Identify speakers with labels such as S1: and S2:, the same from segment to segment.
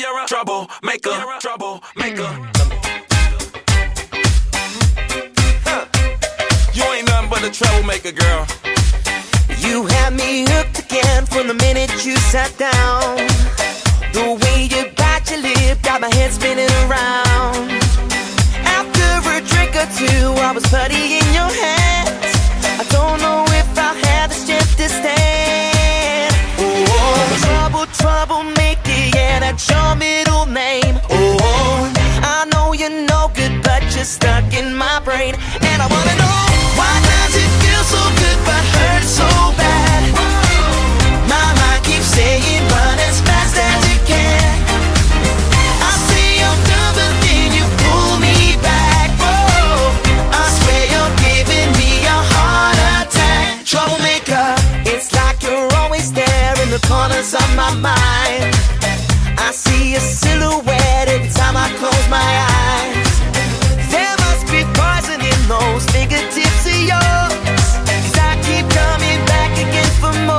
S1: You're a troublemaker, troublemaker. You ain't nothing but a troublemaker, girl.
S2: You had me hooked again from the minute you sat down. The way you bite your lip got my head spinning around. After a drink or two, I was putty in your hands. I don't know if I had the strength to stand. Oh, troublemaker, yeah, that's your middle name. Oh, I know you're no good, but you're stuck in my brain. And I wanna know, why does it feel so good but hurt so bad? My mind keeps saying run as fast as you can. I say I'm done, but then you pull me back. Oh, I swear you're giving me a heart attack. Troublemaker, it's like you're always there in the corners of my mind. I see a silhouette every time I close my eyes. There must be poison in those fingertips of yours, 'cause I keep coming back again for more.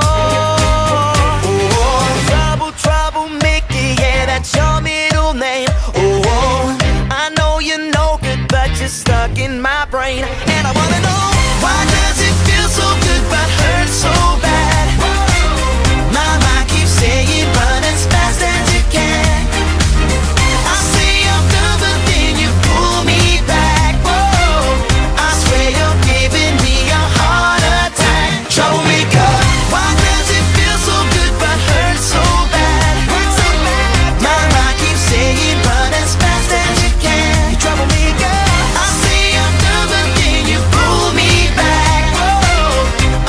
S2: Oh, troublemaker, yeah, that's your middle name. Oh, I know you're no good, but you're stuck in my brain. And I wanna know, why does it feel so good but hurt so bad? My mind keeps saying run as fast as you can. I say I'm done, but then you pull me back. Whoa, I swear you're giving me a heart attack. Troublemaker, why does it feel so good but hurt so bad? My mind keeps saying run as fast as you can. Troublemaker, I say I'm done, but then you pull me back. Whoa,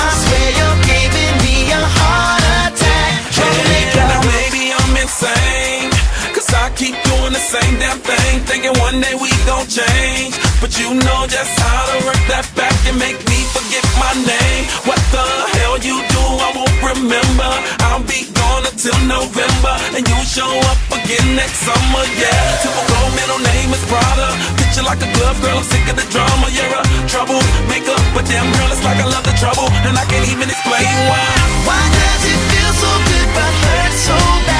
S2: I swear you're giving me a heart attack. Troublemaker.
S1: Now maybe I'm insane, 'cause I keep doing the same damn thing, thinking one day we gon' change. But you know just how to work that back and make me forget my name. What the hell you do, I won't remember. I'll be gone until November, and you show up again next summer, yeah. Typical middle name is Prada. Picture like a glove, girl, I'm sick of the drama. You're a troublemaker, but damn girl, it's like I love the trouble, and I can't even explain why.
S2: Why does it feel so good but hurt so bad?